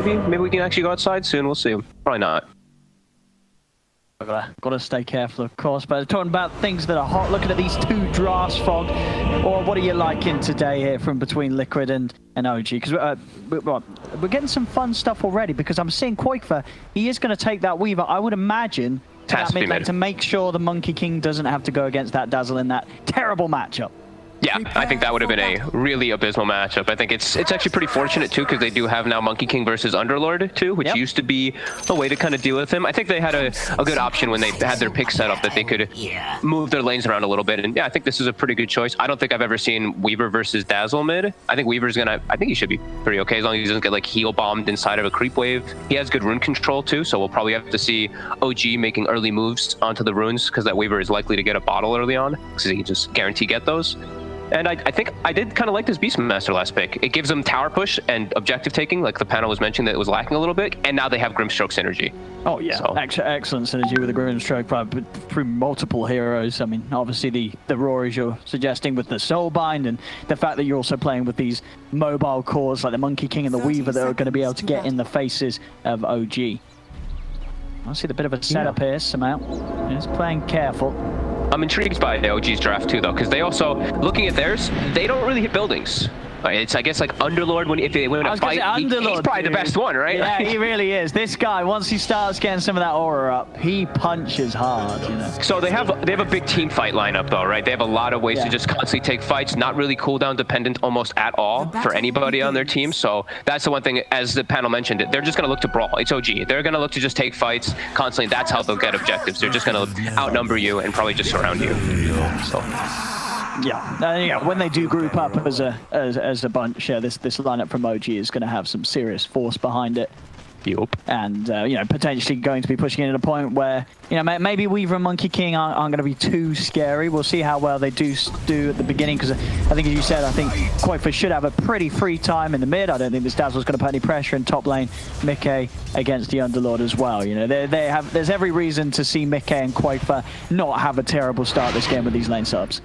Maybe we can actually go outside soon. We'll see. Probably not. Gotta stay careful, of course. But talking about things that are hot, looking at these two drafts, Fog. Or what are you liking today here from between Liquid and OG? Because we're getting some fun stuff already. Because I'm seeing Quakefer, he is going to take that Weaver. I would imagine to that mid lane to make sure the Monkey King doesn't have to go against that Dazzle in that terrible matchup. Yeah, I think that would have been a really abysmal matchup. I think it's actually pretty fortunate too, because they do have now Monkey King versus Underlord too, which used to be a way to kind of deal with him. I think they had a good option when they had their pick set up that they could move their lanes around a little bit. And yeah, I think this is a pretty good choice. I don't think I've ever seen Weaver versus Dazzle mid. I think Weaver's I think he should be pretty okay as long as he doesn't get like heal bombed inside of a creep wave. He has good rune control too, so we'll probably have to see OG making early moves onto the runes because that Weaver is likely to get a bottle early on because he can just guarantee get those. And I think I did kind of like this Beastmaster last pick. It gives them tower push and objective taking, like the panel was mentioning that it was lacking a little bit, and now they have Grimstroke synergy. Oh yeah, so. Excellent synergy with the Grimstroke through multiple heroes. I mean, obviously the Rories you're suggesting with the Soulbind, and the fact that you're also playing with these mobile cores like the Monkey King and the Weaver that are going to be able to get in the faces of OG. I see a bit of a setup here, somehow. He's playing careful. I'm intrigued by the OG's draft too, though, because they also, looking at theirs, they don't really hit buildings. It's, I guess, like Underlord, if they win a fight, he's probably the best one, right? Yeah, he really is. This guy, once he starts getting some of that aura up, he punches hard, you know. So they have a big team fight lineup, though, right? They have a lot of ways to just constantly take fights, not really cooldown dependent almost at all for anybody on their team. So that's the one thing, as the panel mentioned, they're just going to look to brawl. It's OG. They're going to look to just take fights constantly. That's how they'll get objectives. They're just going to outnumber you and probably just surround you. So. Yeah, when they do group up as a bunch, this lineup from OG is going to have some serious force behind it. Yup. And potentially going to be pushing it at a point where maybe Weaver and Monkey King aren't going to be too scary. We'll see how well they do at the beginning, because I think, as you said, I think Quakefer should have a pretty free time in the mid. I don't think this Dazzle's going to put any pressure in top lane. Mickey against the Underlord as well. There's every reason to see Mickey and Quakefer not have a terrible start this game with these lane subs.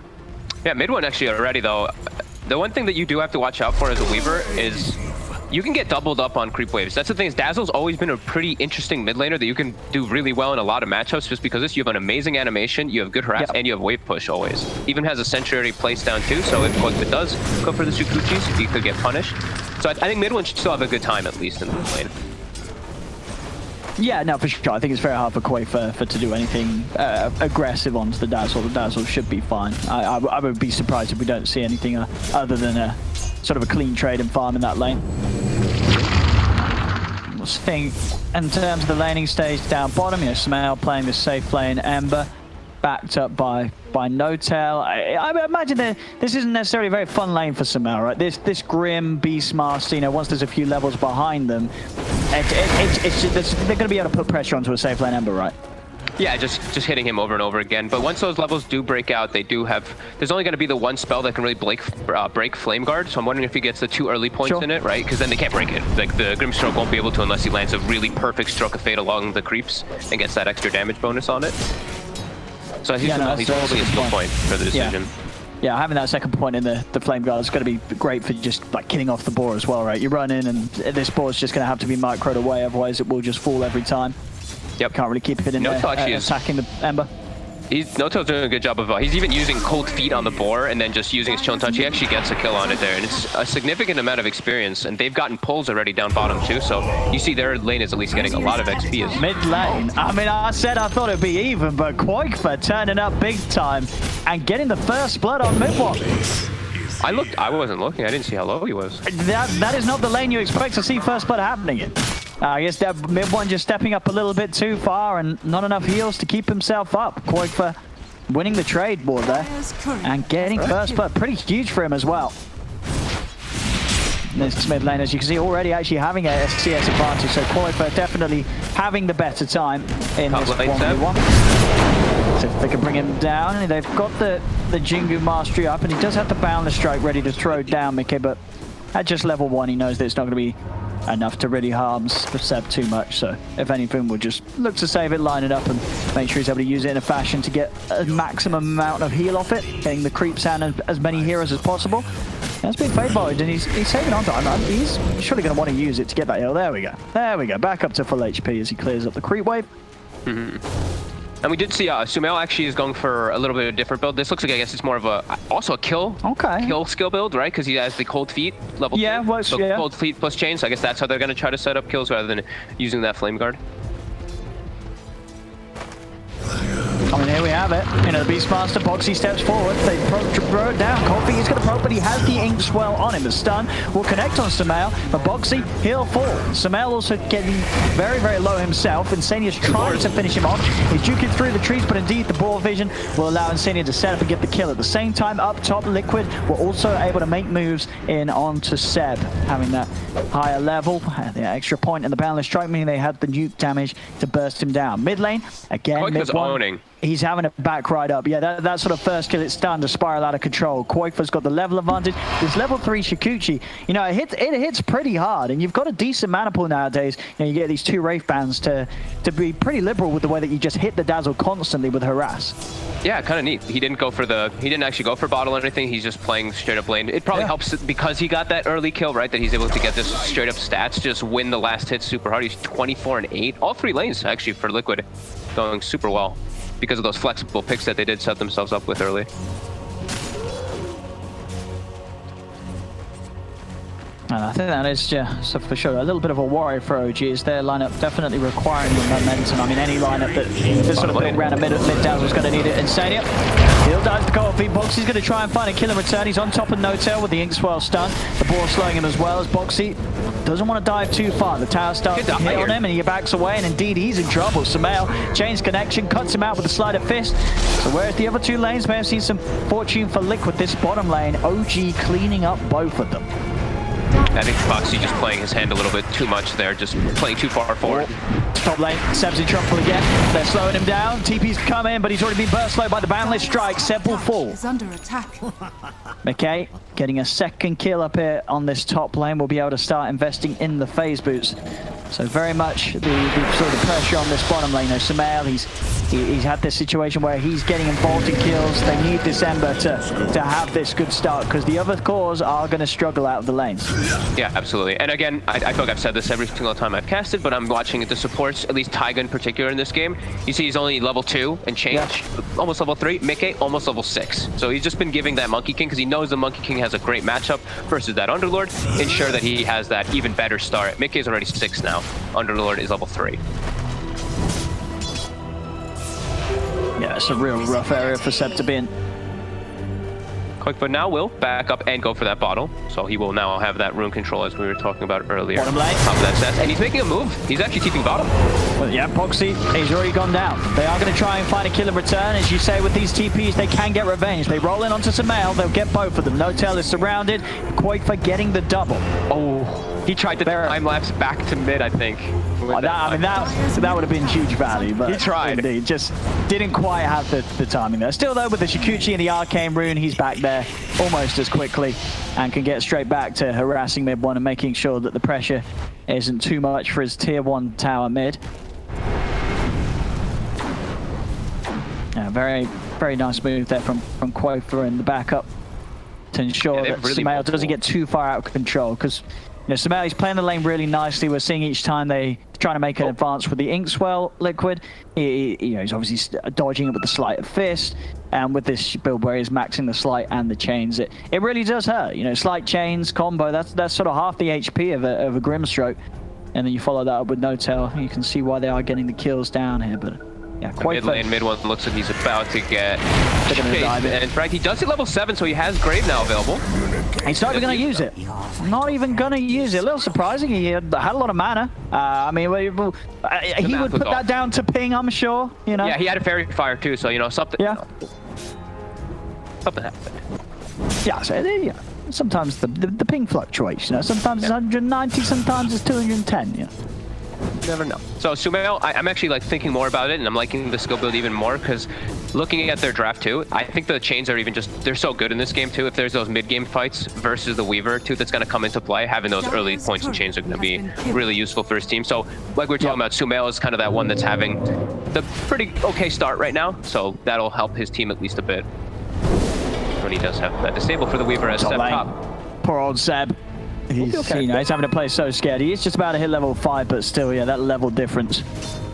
Yeah, mid one actually already, though. The one thing that you do have to watch out for as a Weaver is you can get doubled up on creep waves. That's the thing, is Dazzle's always been a pretty interesting mid laner that you can do really well in a lot of matchups just because this. You have an amazing animation, you have good harass, and you have wave push always. Even has a sentry already placed down too, so if Quakefer does go for the Sukuchis, he could get punished. So I think mid one should still have a good time, at least in the lane. Yeah, no, for sure. I think it's very hard for Quakefer to do anything aggressive onto the Dazzle. The Dazzle should be fine. I would be surprised if we don't see anything other than a sort of a clean trade and farm in that lane. We'll think in terms of the laning stage down bottom, Smell playing this safe lane, Ember backed up by No-Tail. I imagine that this isn't necessarily a very fun lane for Samel, right? This Grim Beastmaster, once there's a few levels behind them, they're going to be able to put pressure onto a safe lane Ember, right? Yeah, just hitting him over and over again. But once those levels do break out, there's only going to be the one spell that can really break Flame Guard. So I'm wondering if he gets the 2 early points in it, right? Because then they can't break it. Like the Grimstroke won't be able to unless he lands a really perfect stroke of fate along the creeps and gets that extra damage bonus on it. So I think he's holding his skill point for the decision. Yeah, having that second point in the Flame Guard is going to be great for just like killing off the boar as well, right? You run in and this boar is just going to have to be microed away, otherwise it will just fall every time. Yep. Can't really keep it in there, attacking the Ember. No-Tail's doing a good job of, he's even using Cold Feet on the boar and then just using his Chill Touch. He actually gets a kill on it there, and it's a significant amount of experience, and they've gotten pulls already down bottom too, so you see their lane is at least getting a lot of XP. Mid lane, I mean, I said I thought it'd be even, but Quakefer turning up big time and getting the first blood on mid one. I wasn't looking, I didn't see how low he was. That is not the lane you expect to see first blood happening in. I guess that mid one just stepping up a little bit too far and not enough heals to keep himself up. Quakefer winning the trade war there and getting first blood, pretty huge for him as well. This mid lane, as you can see, already actually having a CS advantage, so Quakefer definitely having the better time in this 1v1. So if they can bring him down, they've got the Jingu mastery up, and he does have the Boundless Strike ready to throw down Mickey, but at just level 1 he knows that it's not going to be enough to really harm Seb too much. So if anything, we'll just look to save it, line it up, and make sure he's able to use it in a fashion to get a maximum amount of heal off it, getting the creeps out and as many heroes as possible. That's been played by, and he's saving on time. He's surely going to want to use it to get that heal. There we go. There we go. Back up to full HP as he clears up the creep wave. And we did see Sumail actually is going for a little bit of a different build. This looks like, I guess it's more of also a kill skill build, right? Because he has the cold feet level 2. Works, so cold feet plus chain. So I guess that's how they're going to try to set up kills rather than using that flame guard. I mean, here we have it. You know, the Beastmaster, Boxy steps forward. They throw it down. Cold feet is going to proc, but he has the ink swell on him. The stun will connect on Sumail, but Boxy, he'll fall. Sumail also getting very, very low himself. Insania's trying to finish him off. He's juking through the trees, but indeed the ball vision will allow Insania to set up and get the kill. At the same time, up top, Liquid were also able to make moves in onto Seb, having that higher level. The extra point in the boundless strike, meaning they had the nuke damage to burst him down. Mid lane, again, mid one. Owning. He's having a back right up. Yeah, that sort of first kill, it's done to spiral out of control. Koifa's got the level advantage. This level 3 Shikuchi, you know, it hits pretty hard, and you've got a decent mana pool nowadays. You know, you get these 2 Wraith bands to be pretty liberal with the way that you just hit the dazzle constantly with harass. Yeah, kind of neat. He didn't actually go for bottle or anything. He's just playing straight up lane. It probably helps because he got that early kill, right? That he's able to get this straight up stats, just win the last hit super hard. He's 24 and 8. All 3 lanes actually for Liquid going super well, because of those flexible picks that they did set themselves up with early. And I think that is so for sure a little bit of a worry for OG. Is their lineup definitely requiring the momentum? I mean, any lineup that sort of built around a mid dazzle is going to need it. Insania, he'll dive the cold feet. Boxy's going to try and find a kill in return. He's on top of No-Tail with the ink swell stun. The ball slowing him as well, as Boxy doesn't want to dive too far. The tower starts to hit on him and he backs away, and indeed he's in trouble. Sumail chains connection, cuts him out with a sleight of fist. So whereas the other 2 lanes may have seen some fortune for Liquid, this bottom lane, OG cleaning up both of them. I think Foxy just playing his hand a little bit too much there, just playing too far forward. Top lane, Seb's in trouble again. They're slowing him down. TP's come in, but he's already been burst slow by the boundless strike. Seb will fall. Is under attack. McKay getting a second kill up here on this top lane. We'll be able to start investing in the phase boots. So very much the sort of pressure on this bottom lane. Now, Sumail, he's had this situation where he's getting involved in kills. They need December to have this good start, because the other cores are going to struggle out of the lanes. Yeah, absolutely. And again, I feel like I've said this every single time I've casted, but I'm watching the supports, at least Taiga in particular in this game. You see he's only level 2 and change, almost level 3. Mickey, almost level 6. So he's just been giving that Monkey King, because he knows the Monkey King has a great matchup versus that Underlord, ensure that he has that even better start. Mickey is already 6 now. Underlord is level 3. Yeah, it's a real rough area for Seb to be in. Quick, now will back up and go for that bottle. So he will now have that rune control as we were talking about earlier. Bottom lane. Top of that set. And he's making a move. He's actually keeping bottom. Well, yeah, Boxy, he's already gone down. They are going to try and find a kill in return. As you say, with these TPs, they can get revenge. They roll in onto Sumail. They'll get both of them. No-Tail is surrounded. Koifa getting the double. Oh, he tried to time-lapse back to mid, I think. That would have been huge value, but he tried. Indeed, just didn't quite have the timing there. Still, though, with the Shikuchi and the Arcane Rune, he's back there almost as quickly and can get straight back to harassing mid 1 and making sure that the pressure isn't too much for his tier 1 tower mid. Yeah, very, very nice move there from Koifa in the backup to ensure that really Sumail doesn't get too far out of control, because Sumail, he's playing the lane really nicely. We're seeing each time they trying to make an advance with the ink swell Liquid. He's obviously dodging it with the sleight of fist, and with this build where he's maxing the sleight and the chains, it really does hurt. Sleight chains combo, that's sort of half the HP of a Grimstroke, and then you follow that up with No-Tail. You can see why they are getting the kills down here, but yeah, quite mid one looks like he's about to get and right, he does hit level 7, so he has Grave now available. He's not even going to use it. Not even going to use it. A little surprising. He had a lot of mana. I mean, he would put that down to ping, I'm sure. Yeah, he had a fairy fire too, so something. Yeah. Something happened. Yeah. So sometimes the ping fluctuates. Sometimes it's 190, sometimes it's 210. never know. So Sumail, I'm actually like thinking more about it, and I'm liking the skill build even more because looking at their draft too, I think the chains are even just, they're so good in this game too. If there's those mid-game fights versus the Weaver too that's going to come into play, having those early points and chains are going to be really useful for his team. So like we were talking about, Sumail is kind of that one that's having the pretty okay start right now, so that'll help his team at least a bit when he does have that disable for the Weaver as Seb top. Poor old Seb. He's, okay. you know, he's having to play so scared. He is just about to hit level 5, but still, yeah, that level difference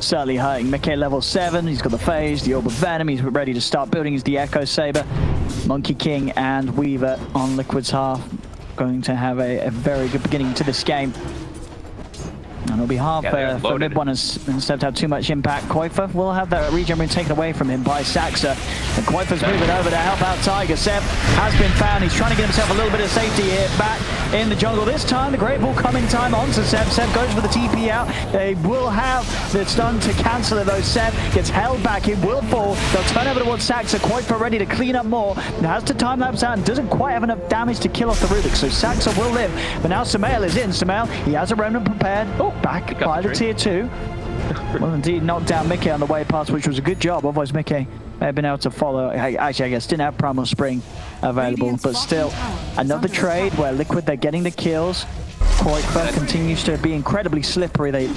certainly hurting. Mickey level 7, he's got the Phase, the Orb of Venom, he's ready to start building his Echo Saber. Monkey King and Weaver on Liquid's half, going to have a very good beginning to this game. And it'll be hard for mid one instead to have too much impact. Koifa will have that regen being taken away from him by Saxa. And Koifa's moving over to help out Tiger. Seb has been found. He's trying to get himself a little bit of safety here. Back in the jungle. This time, the Great Ball coming time onto Seb. Seb goes for the TP out. They will have the stun to cancel it though. Seb gets held back. It will fall. They'll turn over towards Saxa. Koifa ready to clean up more. Has to time lapse out and doesn't quite have enough damage to kill off the Rubik. So Saxa will live. But now Sumail is in. Sumail, he has a remnant prepared. Oh, back by the tier 2. Well, indeed, knocked down Mickey on the way past, which was a good job. Otherwise, Mickey may have been able to follow. Actually, I guess didn't have Primal Spring available, but still, another trade where Liquid, they're getting the kills. Koifa continues to be incredibly slippery. They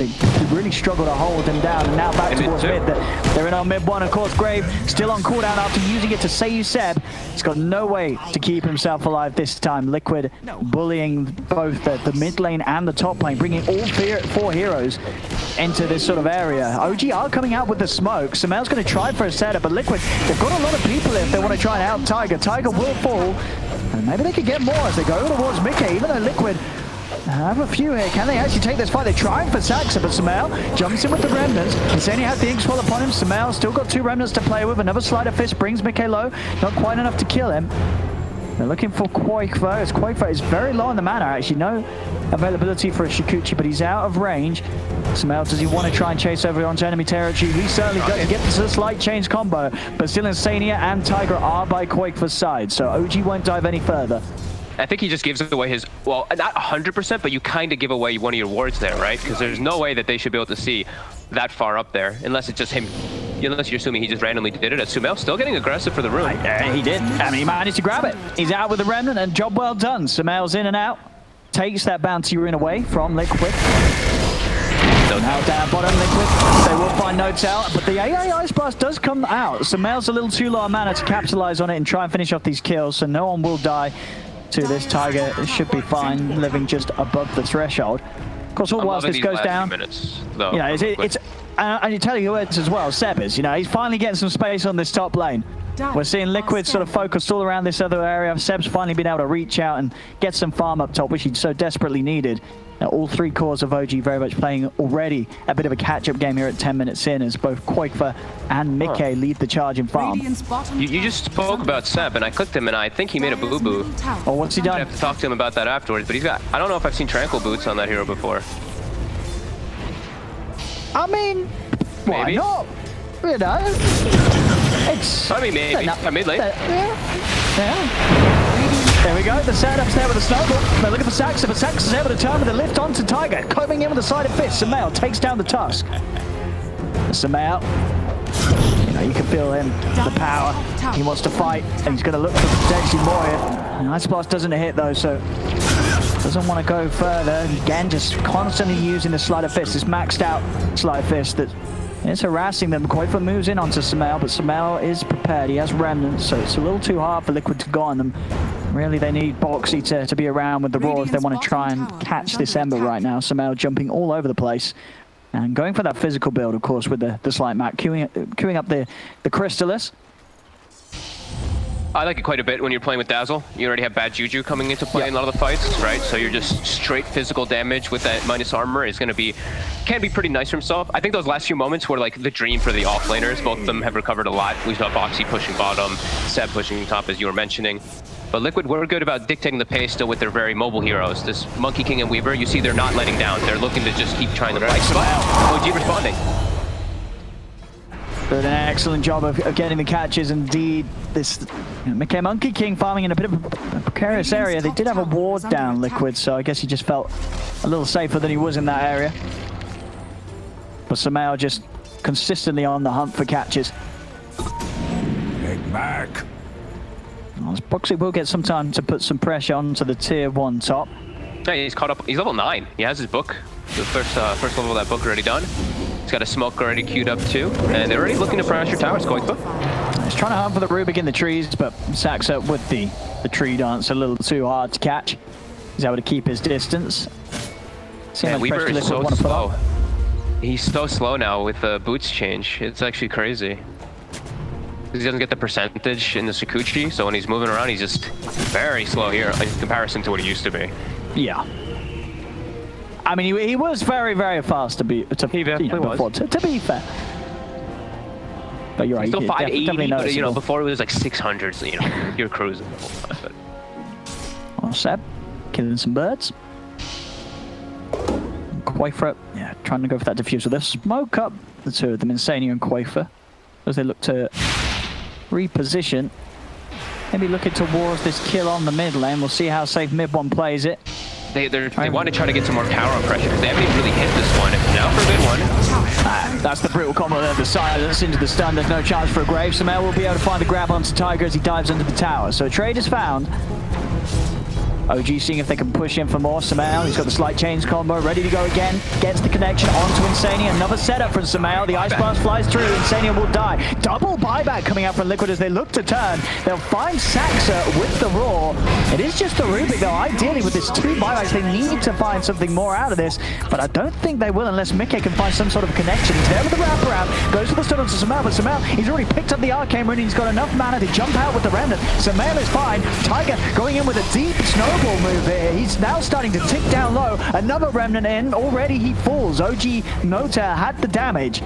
really struggle to hold him down. And now back towards mid. They're in on mid 1. Of course, Grave still on cooldown after using it to save Seb. He's got no way to keep himself alive this time. Liquid bullying both the mid lane and the top lane, bringing all 4 heroes into this sort of area. OG are coming out with the smoke. Sumail's going to try for a setup, but Liquid, they've got a lot of people if they want to try and out Tiger. Tiger will fall, and maybe they could get more as they go towards Mickey, even though Liquid have a few here. Can they actually take this fight? They're trying for Saxa, but Sumail jumps in with the remnants. Insania has the ink swell upon him. Sumail still got 2 remnants to play with. Another sleight of fist brings Mickey low. Not quite enough to kill him. They're looking for Koifa, as Koifa is very low on the mana. Actually, no availability for a Shikuchi, but he's out of range. Sumail, does he want to try and chase over onto enemy territory? He certainly does get to the slight change combo, but still Insania and Tiger are by Koifa's side, so OG won't dive any further. I think he just gives away his, well, not 100%, but you kind of give away one of your wards there, right? Because there's no way that they should be able to see that far up there, unless it's just him, unless you're assuming he just randomly did it. Sumail still getting aggressive for the room. He did. I mean, he managed to grab it. He's out with the remnant, and job well done. Sumail's in and out. Takes that bounty rune away from Liquid. So now down bottom, Liquid. They will find notes out, but the AI Ice Blast does come out. Sumail's a little too low on mana to capitalize on it and try and finish off these kills, so no one will die to this Tiger. It should be fine, living just above the threshold. Of course, all whilst this goes down, minutes, though, you know, it's and you tell you who it's as well, Seb is, you know, he's finally getting some space on this top lane. We're seeing Liquid sort of focused all around this other area. Seb's finally been able to reach out and get some farm up top, which he so desperately needed. Now, all 3 cores of OG very much playing already a bit of a catch-up game here at 10 minutes in, as both Koifa and Mickey lead the charge in farm. You just spoke about Seb, and I clicked him, and I think he made a boo-boo. Oh, what's he done? I have to talk to him about that afterwards, but he's got, I don't know if I've seen Tranquil Boots on that hero before. I mean, why Maybe. not? You know, it's... I mean, maybe. I mid lane. Yeah. There we go, the setup's there with the snowball. They're looking for Saxa, but Saxa's able to turn with a lift onto Tiger. Combing in with a side of fist. Sumail takes down the Tusk. Sumail, you know, you can feel him, the power. He wants to fight, and he's going to look for potentially more here. Ice Blast doesn't hit though, so doesn't want to go further. Again, just constantly using the sleight of fist. This maxed out sleight of fist that is harassing them. Koifa moves in onto Sumail, but Sumail is prepared. He has remnants, so it's a little too hard for Liquid to go on them. Really, they need Boxy to be around with the Raw if they want to try and catch this Ember right now. Sumail jumping all over the place. And going for that physical build, of course, with the slight map, queuing up the Crystallis. I like it quite a bit when you're playing with Dazzle. You already have bad Juju coming into play in a lot of the fights, right? So you're just straight physical damage with that minus armor is going to be, can be pretty nice for himself. I think those last few moments were like the dream for the offlaners. Both of them have recovered a lot. We saw Boxy pushing bottom, Seb pushing top, as you were mentioning. But Liquid were good about dictating the pace still with their very mobile heroes. This Monkey King and Weaver, you see they're not letting down. They're looking to just keep trying to fight. OG responding. Did an excellent job of getting the catches. Indeed, this Mickey Monkey King farming in a bit of a precarious area. They did have a ward down, Liquid, so I guess he just felt a little safer than he was in that area. but Samao just consistently on the hunt for catches. Get back. Boxy will get some time to put some pressure onto the tier 1 top. Yeah, he's caught up. He's level 9. He has his book. The first level of that book already done. He's got a smoke already queued up too. And they're already looking to pressure towers, Koifa. He's trying to hunt for the Rubik in the trees, but Saxa with the tree dance a little too hard to catch. He's able to keep his distance. Man, Weaver is so slow. He's so slow now with the boots change. It's actually crazy. He doesn't get the percentage in the Sakuchi, so when he's moving around, he's just very slow here in comparison to what he used to be. Yeah. I mean, he was very, very fast to be fair. But you're right. He's still 580, but noticeable. before it was like 600, so you're cruising. Well, Seb, killing some birds. Quafer, yeah, trying to go for that diffuser. They'll smoke up the two of them, Insania and Quafer, as they look to reposition. Maybe looking towards this kill on the mid lane. We'll see how safe mid one plays it. They want to try to get some more tower on pressure because they haven't even really hit this one. Now for a mid one. That's the brutal combo there, the silence into the stun. There's no chance for a grave. Samel will be able to find the grab onto Tiger as he dives under the tower. So a trade is found. OG seeing if they can push in for more. Samel, he's got the slight chains combo, ready to go again. Gets the connection onto Insania. Another setup from Samel. The ice blast flies through. Insania will die. Double buyback coming out from Liquid as they look to turn. They'll find Saxa with the Raw. It is just a Rubik though. Ideally with this 2 buybacks, they need to find something more out of this. But I don't think they will unless Mikke can find some sort of connection. He's there with the wraparound. Goes for the stun onto Samel, but Samel, he's already picked up the Arcane Rune. He's got enough mana to jump out with the Remnant. Samel is fine. Tiger going in with a deep snowball move here. He's now starting to tick down low. Another Remnant in. Already he falls. OG Nota had the damage.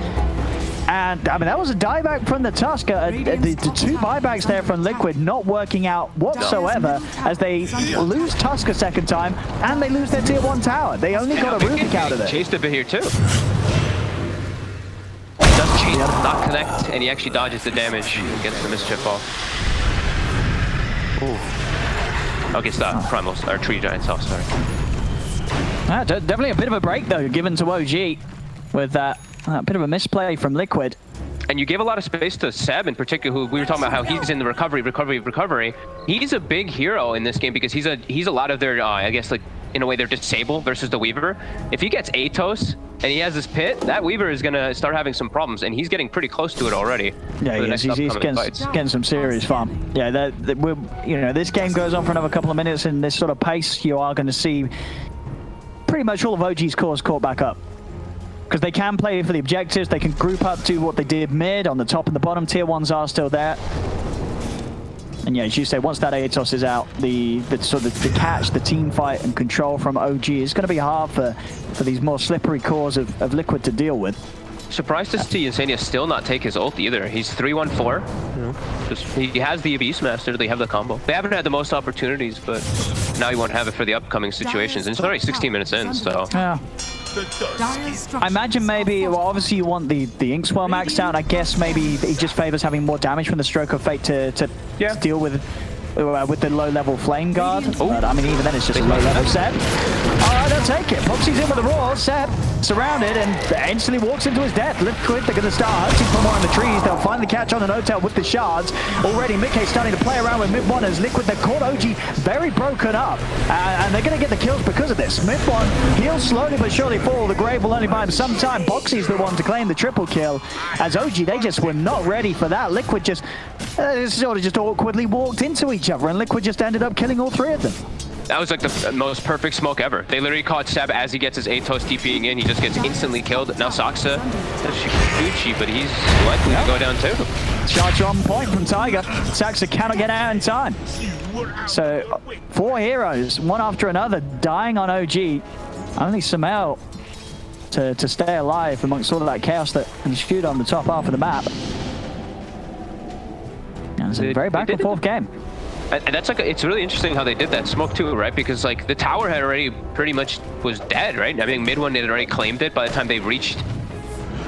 And, I mean, that was a dieback from the Tusker. The 2 buybacks there from Liquid not working out whatsoever as they lose Tusker second time and they lose their tier 1 tower. They only got a Rubik out of it. Chased a bit here, too. Does chase, not connect, and he actually dodges the damage and gets the mischief off. Ooh. Okay, stop. Primals, or Tree Giants off, sorry. Definitely a bit of a break, though, given to OG with that. A bit of a misplay from Liquid. And you gave a lot of space to Seb in particular, who we were talking about how he's in the recovery. He's a big hero in this game because he's a lot of their, I guess, like, in a way, they're disable versus the Weaver. If he gets Atos and he has this pit, that Weaver is going to start having some problems, and he's getting pretty close to it already. Yeah, he's getting some serious fun. Yeah, this game goes on for another couple of minutes, and this sort of pace, you are going to see pretty much all of OG's cores caught back up. Because they can play for the objectives, they can group up to what they did mid, on the top and the bottom, tier 1s are still there. And yeah, as you say, once that Atos is out, the catch, the team fight and control from OG is going to be hard for these more slippery cores of Liquid to deal with. Surprised to see Insania still not take his ult either. He's 3-1-4. He has the Beastmaster, they have the combo. They haven't had the most opportunities, but now he won't have it for the upcoming situations. And it's already 16 minutes in, so... Yeah. I imagine maybe, well, obviously you want the Inkswell maxed out. I guess maybe he just favors having more damage from the Stroke of Fate to deal with the low-level Flame Guard. But, I mean, even then it's just a low-level Seb. All right, they'll take it. Poxy's in with the Roar. Seb surrounded and instantly walks into his death. Liquid, they're going to start hunting for more in the trees. They'll find the catch on an Hotel with the shards. Already, Mikke's starting to play around with mid-1 as Liquid. They've caught OG very broken up. And they're going to get the kills because of this. Mid-1, he'll slowly but surely fall. The Grave will only buy him some time. Boxy's the one to claim the triple kill. As OG, they just were not ready for that. Liquid just sort of just awkwardly walked into each other, and Liquid just ended up killing all 3 of them. That was like the most perfect smoke ever. They literally caught Seb as he gets his Atos TPing in. He just gets instantly killed. Now Saxa, Gucci, but he's likely to go down too. Shots are on point from Tiger. Saxa cannot get out in time. So 4 heroes, one after another, dying on OG. Only Samel to stay alive amongst all of that chaos that ensued on the top half of the map. And it's a very back and forth game. And that's like, it's really interesting how they did that smoke too, right? Because like the tower had already pretty much was dead, right? I mean, mid-1 had already claimed it by the time they reached,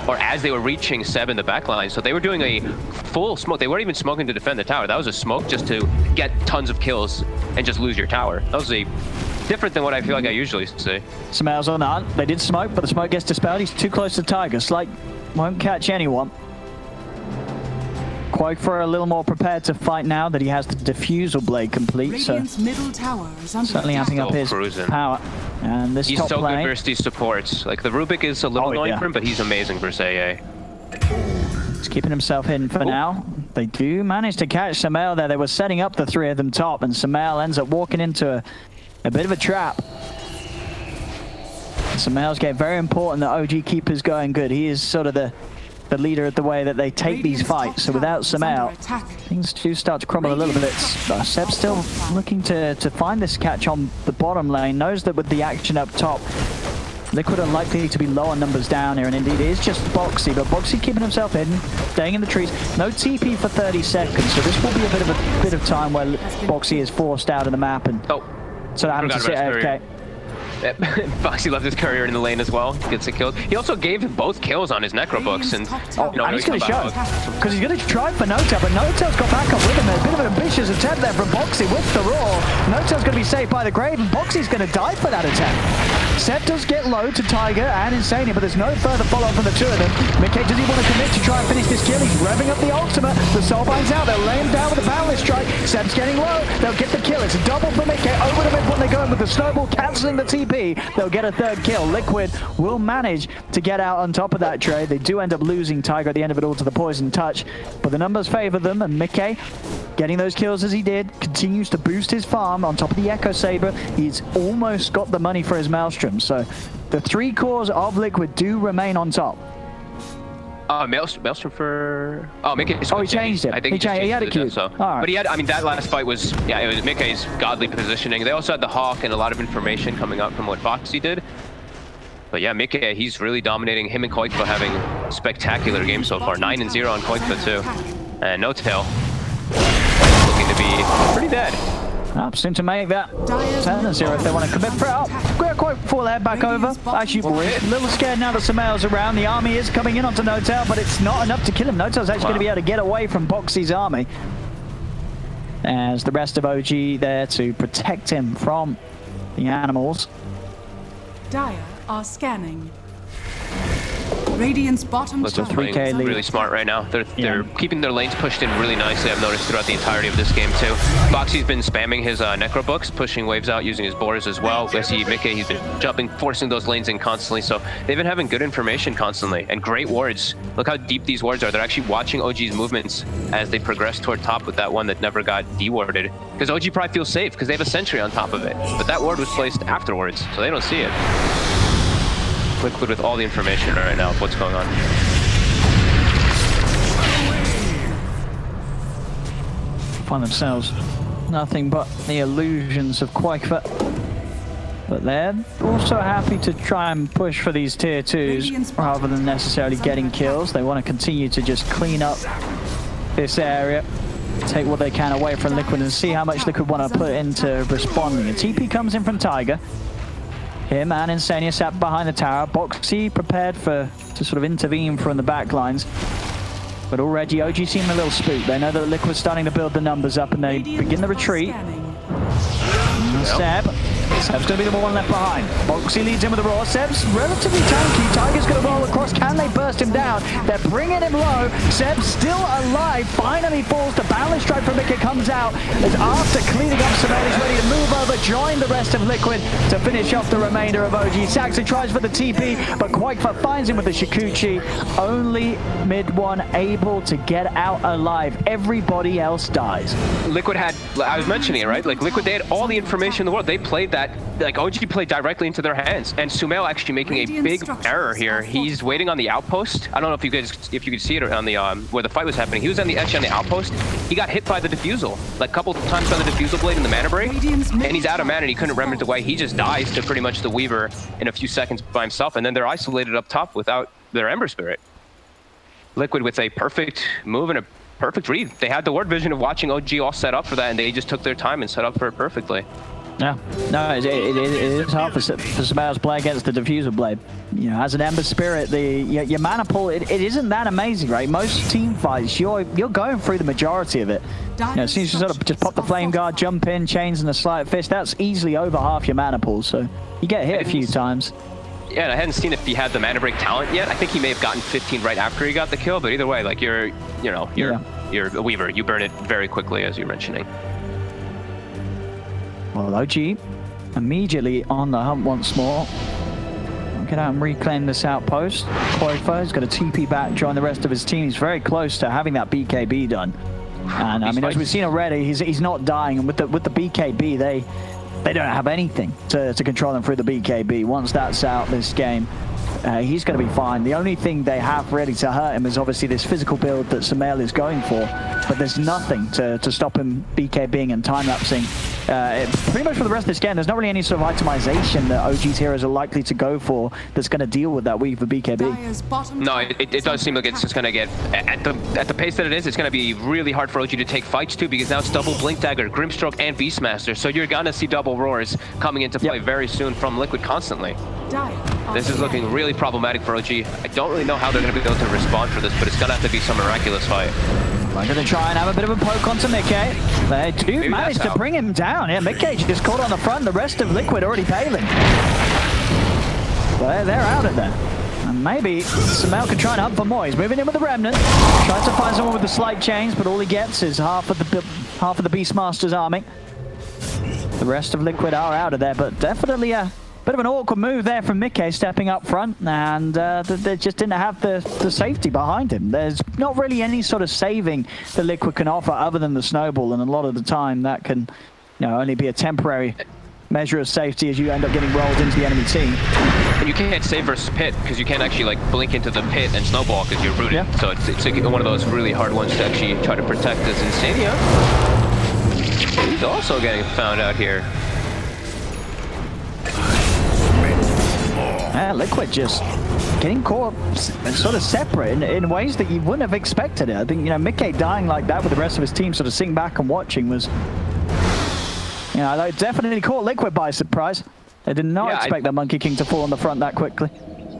or as they were reaching Seb in the backline. So they were doing a full smoke. They weren't even smoking to defend the tower. That was a smoke just to get tons of kills and just lose your tower. That was a different than what I feel like I usually see. Smells on the hunt. They did smoke, but the smoke gets dispelled. He's too close to Tiger. Slight won't catch anyone. Quakefor a little more prepared to fight now that he has the diffusal blade complete. Radiant's middle tower is under Certainly attack. amping up his cruising. power. And this He's top so lane, good versus these supports. Like, the Rubik is a little annoying for him, but he's amazing versus AA. he's keeping himself hidden for now. They do manage to catch Sumail there. They were setting up the three of them top, and Sumail ends up walking into a bit of a trap. Sumail's game very important that OG keepers going good. He is sort of the leader of the way that they take these fights. So without Sumail, things do start to crumble a little bit. Seb's still looking to find this catch on the bottom lane. Knows that with the action up top, Liquid are likely to be low on numbers down here, and indeed it is just Boxy, but Boxy keeping himself hidden, staying in the trees. No TP for 30 seconds, so this will be a bit of time where Boxy is forced out of the map, and so that happens to sit AFK. Boxy left his courier in the lane as well. Gets it killed. He also gave him both kills on his Necro books, and and he's going to show because he's going to try for Notail, but Notail's got back up with him. A bit of an ambitious attempt there from Boxy with the roar. Notail's going to be saved by the grave, and Boxy's going to die for that attempt. Seb does get low to Tiger and Insania, but there's no further follow-up from the two of them. Mickey, does he want to commit to try and finish this kill? He's revving up the ultimate. The Soulbind's out. They'll lay him down with a Boundless Strike. Seb's getting low. They'll get the kill. It's a double for Mickey. Over the mid when they go in with the snowball, cancelling the TP. They'll get a third kill. Liquid will manage to get out on top of that trade. They do end up losing Tiger at the end of it all to the Poison Touch, but the numbers favor them, and Mickey, getting those kills as he did, continues to boost his farm on top of the Echo Saber. He's almost got the money for his Maelstrom, so the three cores of Liquid do remain on top. Maelstrom for... Oh, Mickey. He changed it. I think he had it queued. So. Right. But he had, I mean, that last fight was, it was Mickey's godly positioning. They also had the Hawk and a lot of information coming out from what Foxy did. But yeah, Mickey, he's really dominating. Him and Quakefor having a spectacular game so far. 9-0 on Quakefor too. And Notail looking to be pretty dead. Soon to make that 10-0 if they want to commit for it. Great quite before they head back over. Actually, a little scared now that Sumail's around. The army is coming in onto Notail, but it's not enough to kill him. Notail's actually going to be able to get away from Boxy's army. As the rest of OG there to protect him from the animals. Dire are scanning. Radiant's bottom Look, tower. 3K lead. Really smart right now. They're keeping their lanes pushed in really nicely. I've noticed throughout the entirety of this game too. Boxy's been spamming his Necro books, pushing waves out using his boars as well. I see Mickey, he's been jumping, forcing those lanes in constantly. So they've been having good information constantly and great wards. Look how deep these wards are. They're actually watching OG's movements as they progress toward top with that one that never got dewarded. Because OG probably feels safe because they have a sentry on top of it. But that ward was placed afterwards, so they don't see it. Liquid with all the information right now of what's going on. Find themselves nothing but the illusions of Quakefor. But they're also happy to try and push for these tier 2s rather than necessarily getting kills. They want to continue to just clean up this area, take what they can away from Liquid and see how much Liquid want to put into responding. A TP comes in from Tiger. Him and Insania sat behind the tower. Boxy prepared to sort of intervene from the back lines. But already OG seem a little spooked. They know that Liquid's starting to build the numbers up and they begin the retreat. Seb's going to be the one left behind. Boxy leads in with the roar. Seb's relatively tanky. Tiger's going to roll across. Can they burst him down? They're bringing him low. Seb's still alive. Finally falls. The Boundless Strike from Mickey comes out as after cleaning up Sumail, he's ready to move over, join the rest of Liquid to finish off the remainder of OG. Saxon tries for the TP, but Quakefor finds him with the Shikuchi. Only mid one able to get out alive. Everybody else dies. Liquid had, I was mentioning it, right? Like Liquid, they had all the information in the world. They played that, like OG played directly into their hands. And Sumail actually making a big error here. He's waiting on the outpost. I don't know if you could see it on the where the fight was happening. He was on the edge on the outpost. He got hit by the diffusal, like a couple times by the diffusal blade in the mana break. And he's out of mana and he couldn't remember the way. He just dies to pretty much the Weaver in a few seconds by himself. And then they're isolated up top without their Ember Spirit. Liquid with a perfect move and a perfect read. They had the ward vision of watching OG all set up for that, and they just took their time and set up for it perfectly. Yeah, no, it is hard for Sabael's play against the Diffuser Blade. You know, as an Ember Spirit, your mana pool, it isn't that amazing, right? Most team fights, you're going through the majority of it. You know, as soon as you sort of just pop the Flame Guard, jump in, chains, and a Sleight Fist, that's easily over half your mana pool, so you get hit a few times. Yeah, and I hadn't seen if he had the mana break talent yet. I think he may have gotten 15 right after he got the kill, but either way, like you're a Weaver. You burn it very quickly, as you're mentioning. Well, OG immediately on the hunt once more. Get out and reclaim this outpost. Koifo's got a TP back, join the rest of his team. He's very close to having that BKB done. And I mean, as we've seen already, he's not dying. And with the BKB, they don't have anything to control him through the BKB. Once that's out this game, he's going to be fine. The only thing they have ready to hurt him is obviously this physical build that Sabael is going for, but there's nothing to stop him BKBing and time-lapsing. Pretty much for the rest of this game, there's not really any sort of itemization that OG's heroes are likely to go for that's going to deal with that Weaver BKB. No, it does seem like it's just going to get, at the pace that it is, it's going to be really hard for OG to take fights too, because now it's double Blink Dagger, Grimstroke, and Beastmaster, so you're going to see double roars coming into play very soon from Liquid constantly. This is looking really problematic for OG. I don't really know how they're going to be able to respond for this, but it's going to have to be some miraculous fight. I'm going to try and have a bit of a poke onto Mickey. They do manage to bring him down. Yeah, Mickey just caught on the front. The rest of Liquid already bailing. Well, they're out of there. And maybe Sabael can try and hunt for more. He's moving in with the Remnant. Tries to find someone with the slight chains, but all he gets is half of the Beastmaster's army. The rest of Liquid are out of there, but definitely a bit of an awkward move there from Mickey stepping up front, and they just didn't have the safety behind him. There's not really any sort of saving that Liquid can offer other than the snowball, and a lot of the time that can, you know, only be a temporary measure of safety as you end up getting rolled into the enemy team. And you can't save versus pit because you can't actually like blink into the pit and snowball because you're rooted. Yeah. So it's like one of those really hard ones to actually try to protect as Insania. He's also getting found out here. Liquid just getting caught sort of separate in ways that you wouldn't have expected it. I think, you know, Mickey dying like that with the rest of his team sort of sitting back and watching was, you know, like definitely caught Liquid by surprise. They did not expect the Monkey King to fall on the front that quickly.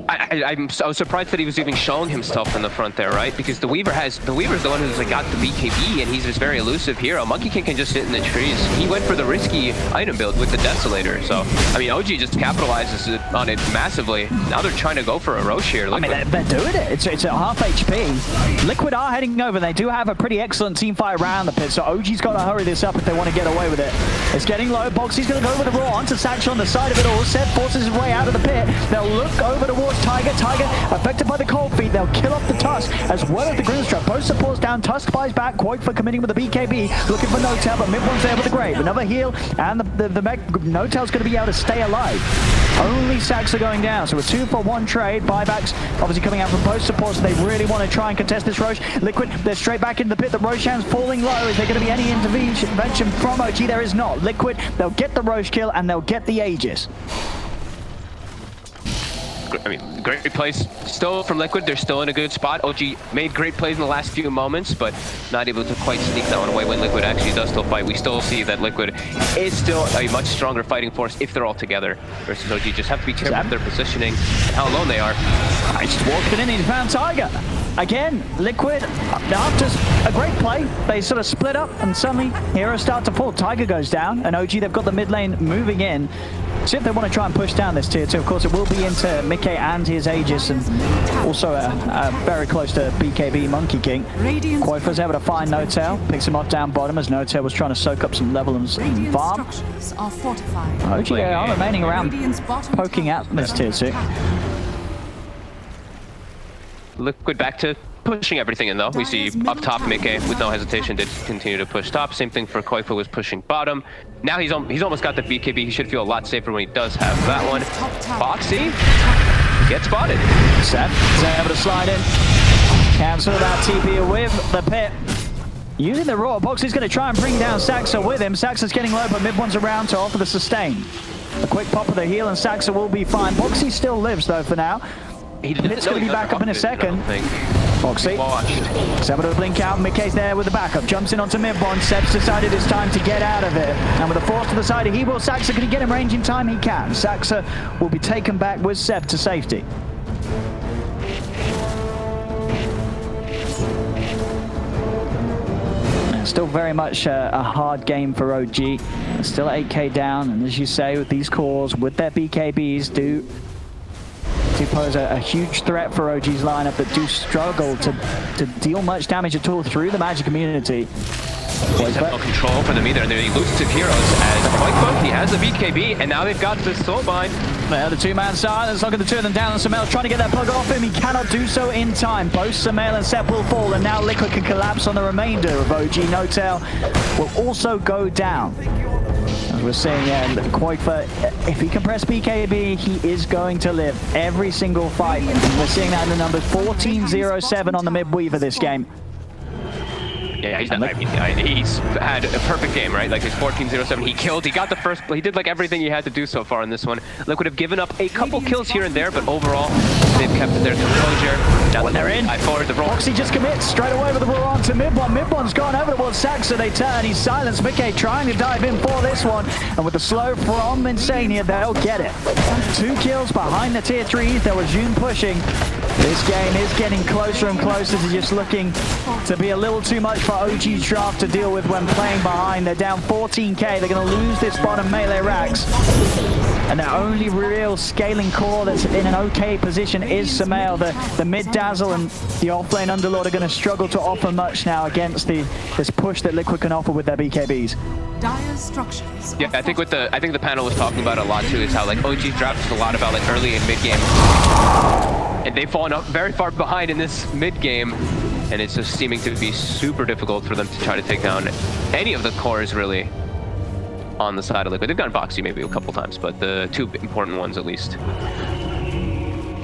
I was surprised that he was even showing himself in the front there, right? Because the Weaver's the one who's like got the BKB, and he's this very elusive hero. Monkey King can just sit in the trees. He went for the risky item build with the Desolator. So, I mean, OG just capitalizes on it massively. Now they're trying to go for a Roche here. Liquid. I mean, they're doing it. It's at half HP. Liquid are heading over. They do have a pretty excellent team fight around the pit, so OG's got to hurry this up if they want to get away with it. It's getting low. Boxy's going to go over the Raw onto Satchel on the side of it all. Seth forces his way out of the pit. They'll look over towards Tiger. Tiger affected by the cold feet. They'll kill off the Tusk as well as the Grimstrap. Both supports down. Tusk buys back. Quoit for committing with the BKB. Looking for No-Tail, but Mid-One's there with the Grave. Another heal, and the No-Tail's going to be able to stay alive. Only sacks are going down, so a 2-for-1 trade. Buybacks obviously coming out from both supports. They really want to try and contest this Roche. Liquid, they're straight back into the pit. The Roshan's falling low. Is there going to be any intervention from OG? There is not. Liquid, they'll get the Roche kill, and they'll get the Aegis. I mean, great plays still from Liquid. They're still in a good spot. OG made great plays in the last few moments, but not able to quite sneak that one away when Liquid actually does still fight. We still see that Liquid is still a much stronger fighting force if they're all together versus OG. Just have to be careful with their positioning and how alone they are. I just walked in and he found Tiger. Again, Liquid, after a great play, they sort of split up and suddenly heroes start to fall. Tiger goes down, and OG, they've got the mid lane moving in. See if they want to try and push down this tier 2. Of course, it will be into Mickey and his Aegis, and also very close to BKB Monkey King. Koifo's able to find No-Tail, picks him off down bottom as No-Tail was trying to soak up some level and farm. OG are remaining around, poking at this tier 2. Liquid back to pushing everything in though. We see up top Mickey with no hesitation did continue to push top. Same thing for Koifo was pushing bottom. Now he's almost got the BKB. He should feel a lot safer when he does have that one. Boxy gets spotted. Seth is able to slide in. Cancel that TP with the pit. Using the Raw, Boxy's going to try and bring down Saxa with him. Saxa's getting low, but Mid-One's around to offer the sustain. A quick pop of the heal and Saxa will be fine. Boxy still lives though for now. He didn't It's know going to he be back up in a second. I don't think. Foxy. Watched. Seb with a blink out. Mickey's there with the backup. Jumps in onto mid-bond. Seb's decided it's time to get out of it. And with a force to the side, he will. Saxa, can he get him range in time? He can. Saxa will be taken back with Seb to safety. Still very much a hard game for OG. They're still at 8k down, and as you say, with these cores, with their BKBs, do pose a huge threat for OG's lineup that do struggle to deal much damage at all through the Magic community. Boys have no control for them either, and they lose to heroes as Quite he has the BKB, and now they've got the Soulbind. Yeah, the two-man silence, looking at the two of them down, and Sumail's trying to get that plug off him. He cannot do so in time. Both Sumail and Sep will fall, and now Liquid can collapse on the remainder of OG. No-Tail will also go down. As we're seeing, Quoifer, if he can press BKB, he is going to live every single fight. And we're seeing that in the numbers 14-0-7 on the mid-weaver this game. Yeah, he's had a perfect game, right? Like his 14-0-7, he killed, he got the first, he did like everything he had to do so far in this one. Liquid have given up a couple kills here and there, but overall, they've kept their composure. Now When they're in, forward the roll. Foxy just commits straight away with the roll on to Midbond. Midbond's gone over towards Saxa, they turn, he's silenced. Mickey trying to dive in for this one, and with the slow from Insania, they'll get it. 2 kills behind the tier 3s, they'll resume pushing. This game is getting closer and closer to just looking to be a little too much for OG's draft to deal with when playing behind. They're down 14k. They're going to lose this bottom melee racks. And their only real scaling core that's in an okay position is Sumail. The mid Dazzle and the offlane Underlord are going to struggle to offer much now against this push that Liquid can offer with their BKBs. Dire structures. Yeah, I think the panel was talking about a lot too, is how like OG's draft is a lot about like early and mid game. And they've fallen up very far behind in this mid game, and it's just seeming to be super difficult for them to try to take down any of the cores really on the side of Liquid. They've gotten Boxy maybe a couple times, but the 2 important ones at least.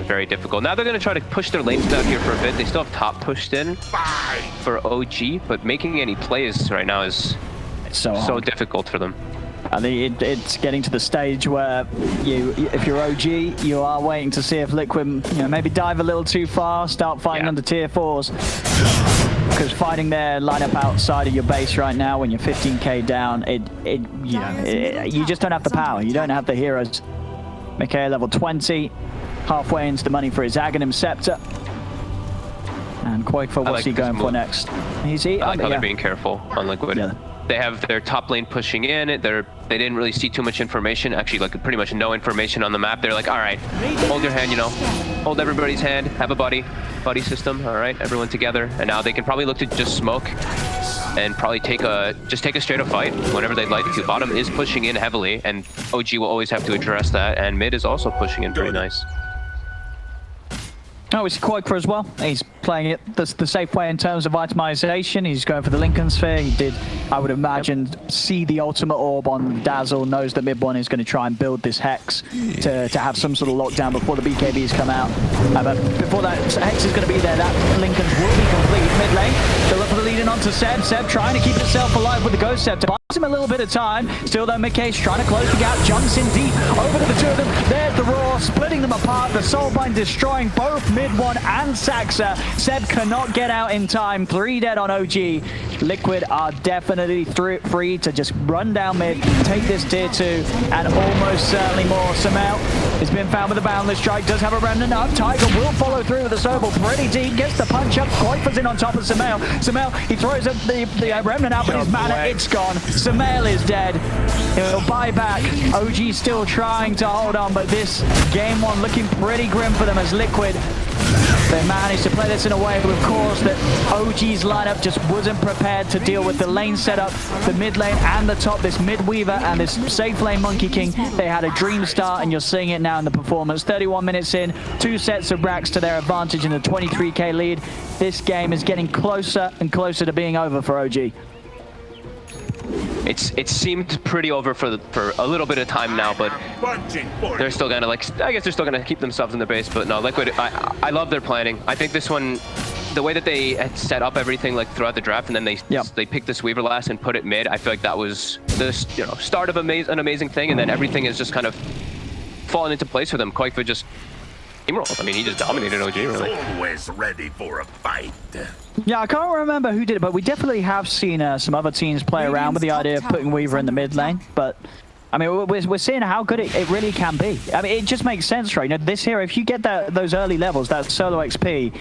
Very difficult. Now they're going to try to push their lanes down here for a bit. They still have top pushed in for OG, but making any plays right now is so difficult for them. I think it's getting to the stage where if you're OG, you are waiting to see if Liquid, maybe dive a little too far, start fighting under tier 4s. Because fighting their lineup outside of your base right now, when you're 15k down, you just don't have the power. You don't have the heroes. Mickey level 20, halfway into the money for his Aghanim Scepter. And Quakefor, what's he going for next? I like how they're being careful on Liquid. Yeah. They have their top lane pushing in. They didn't really see too much information. Actually, like pretty much no information on the map. They're like, all right, hold your hand, hold everybody's hand, have a buddy system. All right, everyone together. And now they can probably look to just smoke and probably take a straight up fight whenever they'd like to. Bottom is pushing in heavily, and OG will always have to address that. And mid is also pushing in pretty nice. Oh, it's Quakefor as well. He's playing it the safe way in terms of itemization. He's going for the Lincoln Sphere. He did, I would imagine, see the ultimate orb on Dazzle, knows that mid-1 is going to try and build this Hex to have some sort of lockdown before the BKBs come out. But before that Hex is going to be there, that Lincoln's will be complete. Mid lane, they'll look for the lead in onto Seb. Seb trying to keep itself alive with the Ghost Scepter. Buys him a little bit of time. Still though, Mickey's trying to close the gap, jumps in deep, over to the 2 of them. There's the Roar, splitting them apart. The Soulbind destroying both mid-1 and Saxa. Seb cannot get out in time. 3 dead on OG. Liquid are definitely free to just run down mid, take this tier 2, and almost certainly more. Sumail has been found with a Boundless Strike, does have a Remnant up. Tiger will follow through with the Sobel pretty deep, gets the punch up. Quakefor's in on top of Sumail. Sumail, he throws the Remnant out, but his mana, it's gone. Sumail is dead. He'll buy back. OG still trying to hold on, but this game 1 looking pretty grim for them as Liquid. They managed to play this in a way, of course, that OG's lineup just wasn't prepared to deal with the lane setup, the mid lane and the top, this mid Weaver and this safe lane Monkey King. They had a dream start, and you're seeing it now in the performance. 31 minutes in, 2 sets of racks to their advantage in a 23k lead. This game is getting closer and closer to being over for OG. It seemed pretty over for a little bit of time now, but they're still gonna I guess they're still gonna keep themselves in the base. But no, Liquid, I love their planning. I think this one, the way that they had set up everything like throughout the draft, and then they picked this Weaver last and put it mid. I feel like that was the start of an amazing thing, and then everything is just kind of fallen into place for them. Quakefor just steamrolled. I mean, he just dominated OG, really. Always ready for a fight. Yeah, I can't remember who did it, but we definitely have seen some other teams play around with the idea of putting Weaver in the mid lane. But I mean, we're seeing how good it really can be. I mean, it just makes sense, right? You know, this hero, if you get those early levels, that solo XP,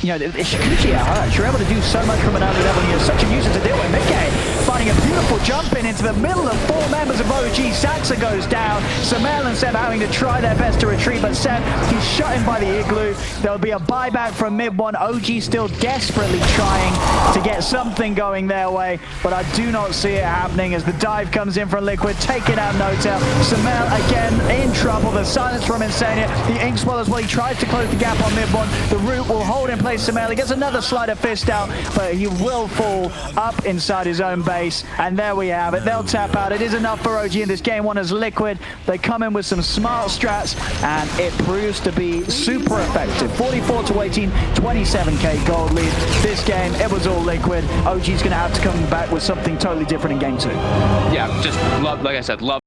you know, it's hugely hurts. You're able to do so much from an early level, and you're such a user to deal with. Mid-game, finding a beautiful jump in into the middle of 4 members of OG. Saxa goes down. Samel and Seb having to try their best to retreat, but Seb, he's shut in by the Igloo. There'll be a buyback from mid one. OG still desperately trying to get something going their way, but I do not see it happening as the dive comes in from Liquid, taking out Notel. Samel again in trouble. The silence from Insania. The Ink Swallows, well, he tries to close the gap on mid one. The root will hold in place. Samel, he gets another slider fist out, but he will fall up inside his own base, and there we have it. They'll tap out. It is enough for OG in this game one as Liquid. They come in with some smart strats, and it proves to be super effective. 44 to 18, 27k gold lead. This game, it was all Liquid. OG's going to have to come back with something totally different in game two. Yeah, just love, like I said, love